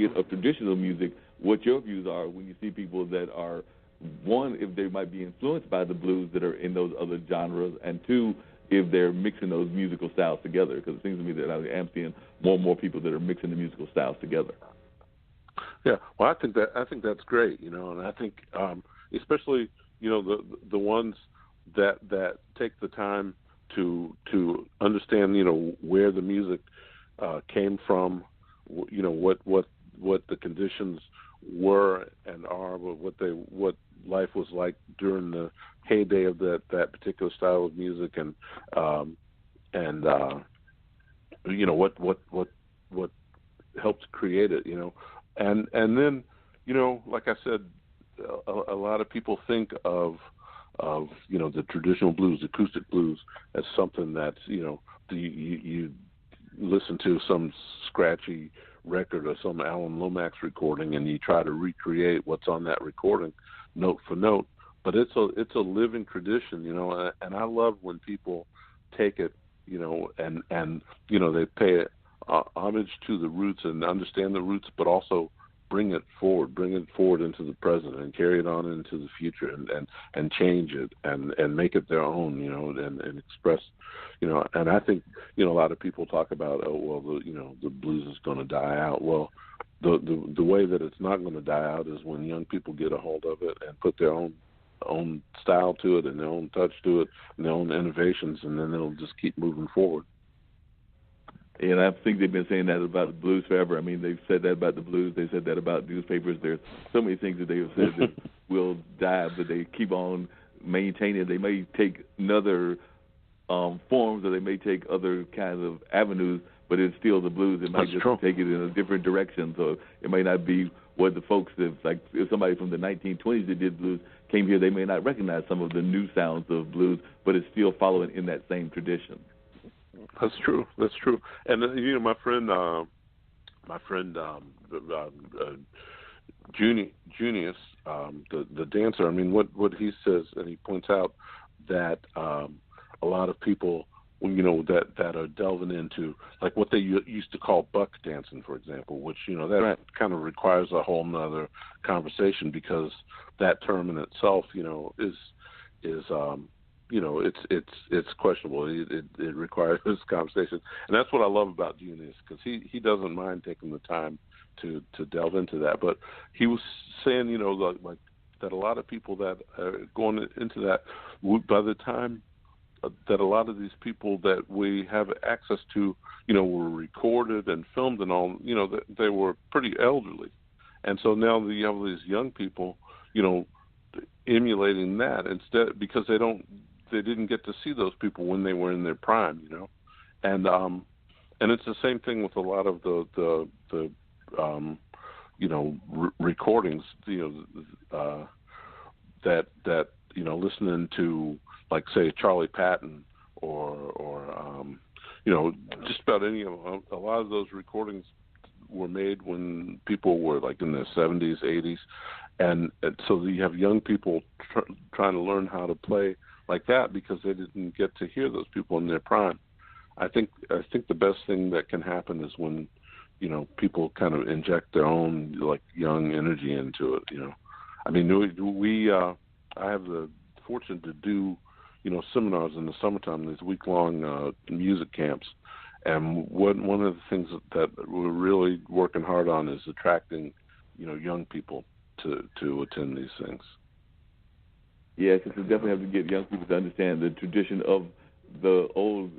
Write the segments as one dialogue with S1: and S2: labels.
S1: it of traditional music, what your views are when you see people that are, one, if they might be influenced by the blues that are in those other genres, and two, if they're mixing those musical styles together. Because it seems to me that I am seeing more and more people that are mixing the musical styles together.
S2: Yeah, well, I think that's great, and I think especially the ones that take the time to understand where the music came from, what the conditions were and are, what life was like during the heyday of that particular style of music, and what helped create it, and then like I said, a lot of people think of the traditional blues, acoustic blues, as something that's you listen to some scratchy record or some Alan Lomax recording and you try to recreate what's on that recording note for note, but it's a living tradition, and I love when people take it, and they pay homage to the roots and understand the roots, but also bring it forward into the present and carry it on into the future and change it and make it their own, and express, and I think, a lot of people talk about, the blues is going to die out. Well, the way that it's not going to die out is when young people get a hold of it and put their own style to it and their own touch to it and their own innovations, and then it'll just keep moving forward.
S1: And I think they've been saying that about the blues forever. I mean, they've said that about the blues. They said that about newspapers. There's so many things that they have said that will die, but they keep on maintaining. They may take another forms, or they may take other kinds of avenues, but it's still the blues. It might take it in a different direction. So it may not be what the folks that, like, if somebody from the 1920s that did blues came here, they may not recognize some of the new sounds of blues, but it's still following in that same tradition.
S2: That's true. And my friend Junius, the dancer. I mean, what he says, and he points out that a lot of people, that are delving into, like, what they used to call buck dancing, for example, which that kind of requires a whole nother conversation, because that term in itself, is it's questionable. It requires this conversation, and that's what I love about Junius, because he doesn't mind taking the time to delve into that. But he was saying, like that a lot of people that are going into that, by the time that a lot of these people that we have access to, were recorded and filmed and all, that they were pretty elderly, and so now you have these young people, emulating that instead, because they didn't get to see those people when they were in their prime, and it's the same thing with a lot of the recordings, that listening to, like, say, Charlie Patton or just about any of them. A lot of those recordings were made when people were, like, in their 70s, 80s, and so you have young people trying to learn how to play like that because they didn't get to hear those people in their prime. I think the best thing that can happen is when, people kind of inject their own, like, young energy into it. I mean, I have the fortune to do, seminars in the summertime, these week-long music camps, and one of the things that we're really working hard on is attracting, young people to attend these things.
S1: Yeah, because we definitely have to get young people to understand the tradition of the old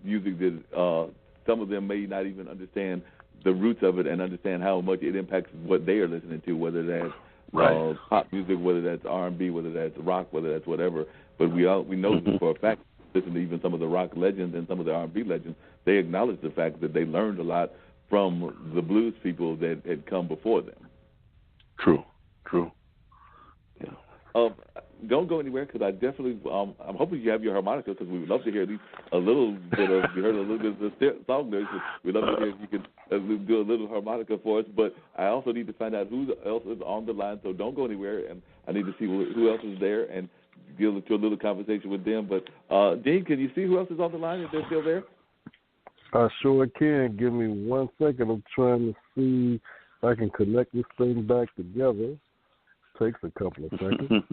S1: music that some of them may not even understand the roots of it and understand how much it impacts what they are listening to, whether that's pop music, whether that's R&B, whether that's rock, whether that's whatever. But we know for a fact, listen to even some of the rock legends and some of the R&B legends, they acknowledge the fact that they learned a lot from the blues people that had come before them.
S2: True. Yeah.
S1: Don't go anywhere, because I definitely, I'm hoping you have your harmonica, because we would love to hear at least a little bit of, we heard a little bit of the song there, so we'd love to hear if you could do a little harmonica for us. But I also need to find out who else is on the line, so don't go anywhere, and I need to see who else is there and deal into a little conversation with them. But, Dean, can you see who else is on the line if they're still there?
S3: I sure can. Give me 1 second. I'm trying to see If I can connect this thing back together, takes a couple of seconds.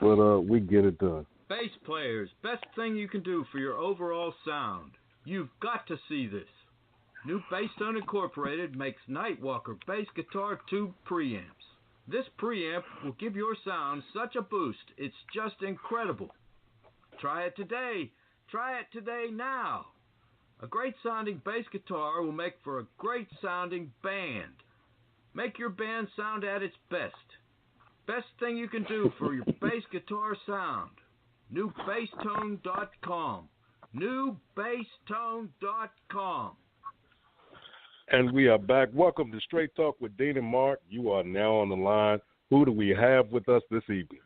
S3: But we get it done.
S4: Bass players, best thing you can do for your overall sound. You've got to see this. New Bass Tone Incorporated makes Nightwalker bass guitar tube preamps. This preamp will give your sound such a boost, it's just incredible. Try it today. Try it today now. A great sounding bass guitar will make for a great sounding band. Make your band sound at its best. Best thing you can do for your bass guitar sound. NewBassTone.com. NewBassTone.com.
S3: And we are back. Welcome to Straight Talk with Dean and Mark. You are now on the line. Who do we have with us this evening?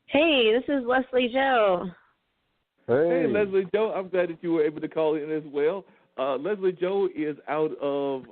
S5: Hey, this is Leslie Joe.
S1: Hey, Leslie Joe. I'm glad that you were able to call in as well. Leslie Joe is out of,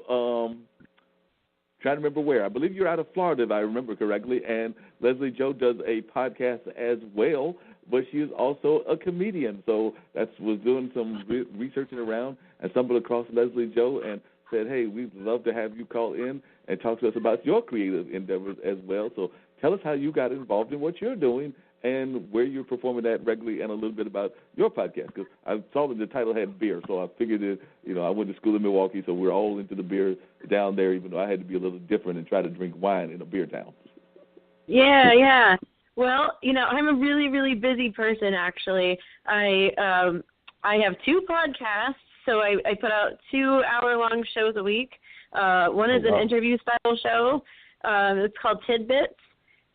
S1: trying to remember where. I believe you're out of Florida, if I remember correctly. And Leslie Joe does a podcast as well, but she is also a comedian. So was doing some researching around and stumbled across Leslie Joe and said, hey, we'd love to have you call in and talk to us about your creative endeavors as well. So tell us how you got involved in what you're doing and where you're performing at regularly, and a little bit about your podcast. Because I saw that the title had beer, so I figured that, I went to school in Milwaukee, so we're all into the beer down there, even though I had to be a little different and try to drink wine in a beer town.
S5: Yeah. Well, I'm a really, really busy person, actually. I have 2 podcasts, so I put out 2-hour-long shows a week. One is an interview-style show. It's called Tidbits.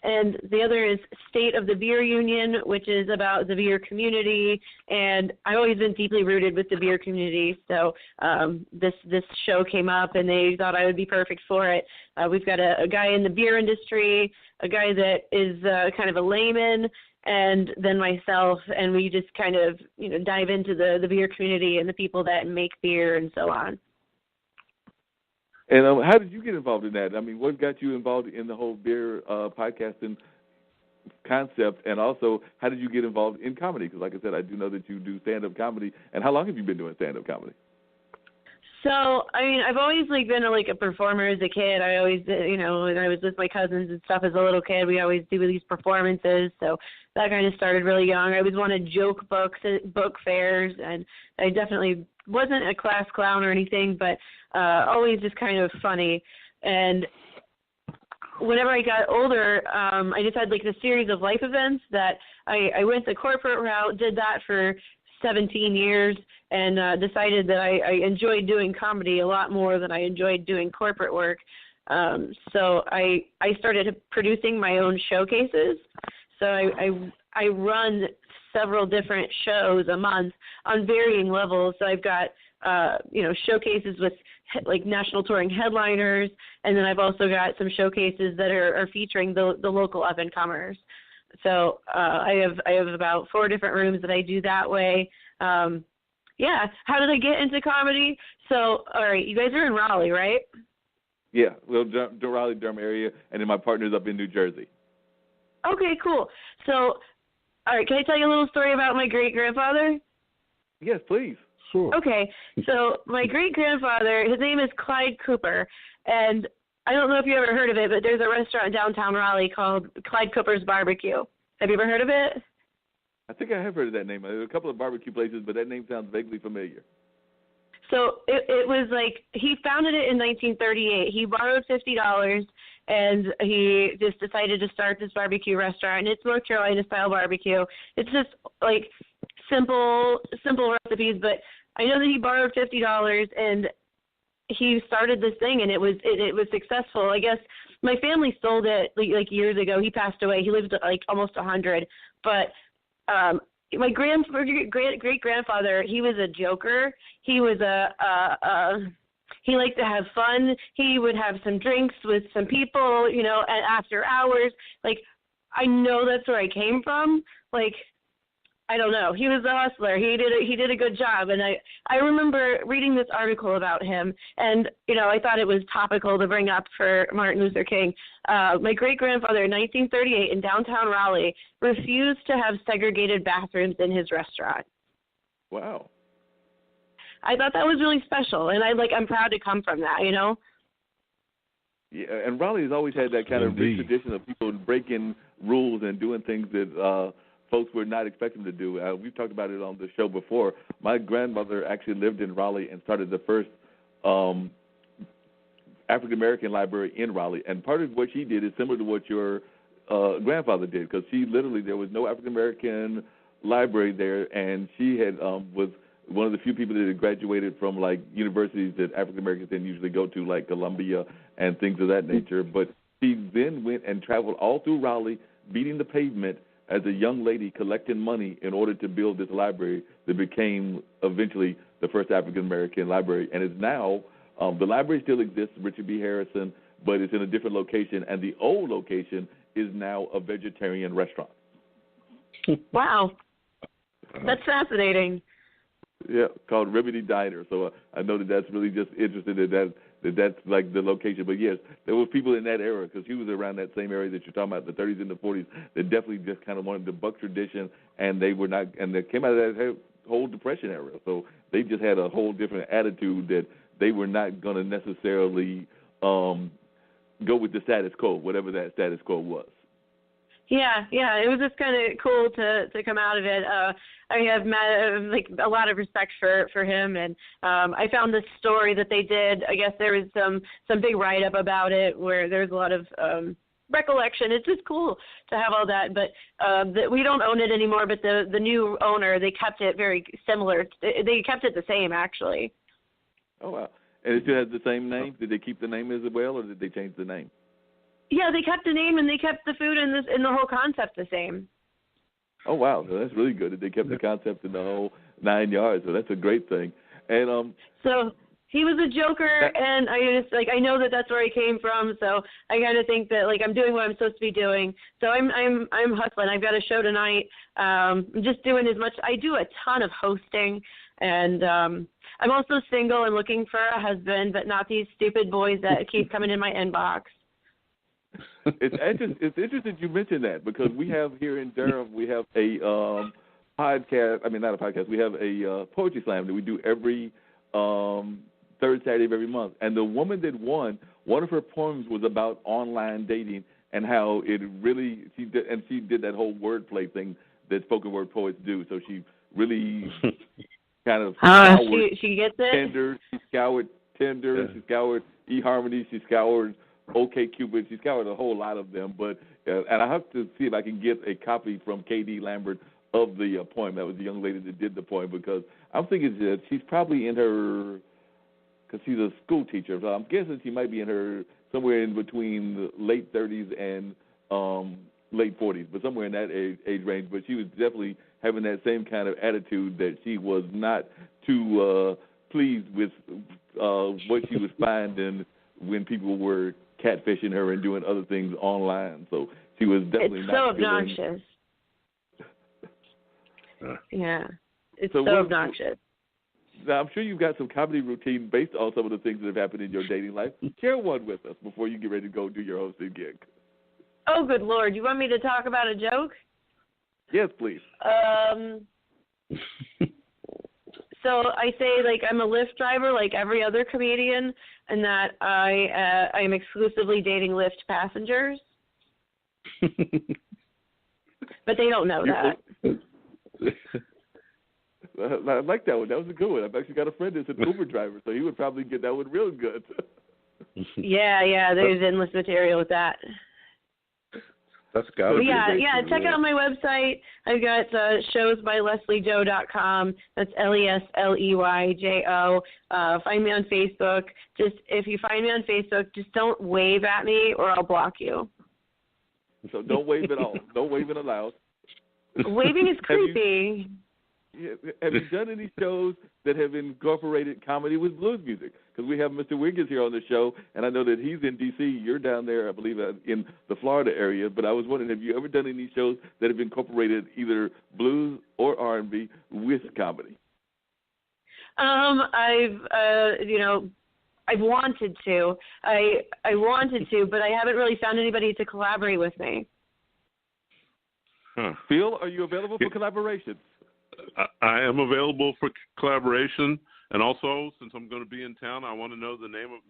S5: And the other is State of the Beer Union, which is about the beer community. And I've always been deeply rooted with the beer community. So this show came up, and they thought I would be perfect for it. We've got a guy in the beer industry, a guy that is kind of a layman, and then myself. And we just kind of, dive into the beer community and the people that make beer and so on.
S1: And how did you get involved in that? I mean, what got you involved in the whole beer podcasting concept? And also, how did you get involved in comedy? Because like I said, I do know that you do stand-up comedy. And how long have you been doing stand-up comedy?
S5: So, I've always been a performer as a kid. I always, when I was with my cousins and stuff as a little kid, we always do these performances. So that kind of started really young. I always wanted joke books at book fairs, and I definitely wasn't a class clown or anything, but always just kind of funny. And whenever I got older, I just had this series of life events that I went the corporate route, did that for 17 years, and decided that I enjoyed doing comedy a lot more than I enjoyed doing corporate work. So I started producing my own showcases. So I run several different shows a month on varying levels. So I've got showcases with national touring headliners, and then I've also got some showcases that are featuring the local up and comers. So I have about 4 different rooms that I do that way. Yeah. How did I get into comedy? So, all right, you guys are in Raleigh, right?
S1: Yeah, well, the Raleigh-Durham area, and then my partner's up in New Jersey.
S5: Okay, cool. So, all right, can I tell you a little story about my great-grandfather?
S1: Yes, please.
S3: Sure.
S5: Okay, so my great-grandfather, his name is Clyde Cooper, and I don't know if you ever heard of it, but there's a restaurant in downtown Raleigh called Clyde Cooper's Barbecue. Have you ever heard of it?
S1: I think I have heard of that name. There are a couple of barbecue places, but that name sounds vaguely familiar.
S5: So it was he founded it in 1938. He borrowed $50, and he just decided to start this barbecue restaurant. And it's North Carolina-style barbecue. It's just, simple recipes, but I know that he borrowed $50, and he started this thing, and it was successful. I guess my family sold it years ago. He passed away. He lived almost 100, but my great-grandfather, he was a joker. He was he liked to have fun. He would have some drinks with some people, after hours. I know that's where I came from. I don't know. He was a hustler. He did a good job. And I remember reading this article about him, and, I thought it was topical to bring up for Martin Luther King. My great-grandfather in 1938 in downtown Raleigh refused to have segregated bathrooms in his restaurant.
S1: Wow.
S5: I thought that was really special, and I'm proud to come from that, you know.
S1: Yeah, and Raleigh has always had that kind of rich tradition of people breaking rules and doing things that folks were not expecting to do. We've talked about it on the show before. My grandmother actually lived in Raleigh and started the first African-American library in Raleigh. And part of what she did is similar to what your grandfather did, because there was no African-American library there, and she had was one of the few people that had graduated from, like, universities that African-Americans didn't usually go to, like Columbia and things of that nature. But she then went and traveled all through Raleigh, beating the pavement as a young lady, collecting money in order to build this library that became eventually the first African-American library. And it's now, the library still exists, Richard B. Harrison, but it's in a different location. And the old location is now a vegetarian restaurant.
S5: Wow. That's fascinating.
S1: Yeah, called Remedy Diner. So I know that's really just interesting that's like the location. But yes, there were people in that era, because he was around that same area that you're talking about, the 30s and the 40s, that definitely just kind of wanted to buck tradition, and they came out of that whole Depression era. So they just had a whole different attitude that they were not going to necessarily go with the status quo, whatever that status quo was.
S5: Yeah, it was just kind of cool to come out of it. I have a lot of respect for him, and I found this story that they did. I guess there was some big write-up about it where there's a lot of recollection. It's just cool to have all that, but we don't own it anymore, but the new owner, they kept it very similar. They kept it the same, actually.
S1: Oh, wow. And it still has the same name? Did they keep the name as well, or did they change the name?
S5: Yeah, they kept the name, and they kept the food and the whole concept the same.
S1: Oh, wow. So that's really good that they kept the concept in the whole 9 yards. So that's a great thing. And
S5: so he was a joker, and I know that that's where he came from. So I kind of think that I'm doing what I'm supposed to be doing. So I'm hustling. I've got a show tonight. I'm just doing as much. I do a ton of hosting, and I'm also single and looking for a husband, but not these stupid boys that keep coming in my inbox.
S1: It's interesting you mentioned that, because we have here in Durham, we have a podcast. I mean, not a podcast. We have a poetry slam that we do every third Saturday of every month. And the woman that won, one of her poems was about online dating and how it really she did that whole wordplay thing that spoken word poets do. So she really kind of scoured
S5: she gets it.
S1: Tinder. She scoured Tinder. Yeah. She scoured eHarmony. She scoured OkCupid. She scoured a whole lot of them, but and I have to see if I can get a copy from K.D. Lambert of the poem. That was the young lady that did the poem, because I'm thinking that she's probably in her, because she's a school teacher, so I'm guessing she might be in her somewhere in between the late 30s and late 40s, but somewhere in that age range. But she was definitely having that same kind of attitude that she was not too pleased with what she was finding when people were catfishing her and doing other things online. So she was definitely
S5: it's
S1: not
S5: so obnoxious. Yeah, it's so obnoxious.
S1: Now, I'm sure you've got some comedy routine based on some of the things that have happened in your dating life. Share one with us before you get ready to go do your hosting gig.
S5: Oh, good Lord. You want me to talk about a joke?
S1: Yes, please.
S5: So I say, I'm a Lyft driver like every other comedian, and that I am exclusively dating Lyft passengers. But they don't know that.
S1: I like that one. That was a good one. I've actually got a friend that's an Uber driver, so he would probably get that one real good.
S5: Yeah, there's endless material with that.
S2: That's got to be.
S5: Yeah. Check out my website. I've got shows by LeslieJo.com. That's LesleyJo. Find me on Facebook. If you find me on Facebook, just don't wave at me or I'll block you.
S1: So don't wave at all. Don't wave it aloud.
S5: Waving is creepy.
S1: Have you done any shows that have incorporated comedy with blues music? Because we have Mr. Wiggins here on the show, and I know that he's in D.C. You're down there, I believe, in the Florida area. But I was wondering, have you ever done any shows that have incorporated either blues or R&B with comedy?
S5: I've wanted to. I wanted to, but I haven't really found anybody to collaborate with me.
S1: Phil, are you available for collaboration?
S2: I am available for collaboration, And also, since I'm going to be in town, I want to know the name of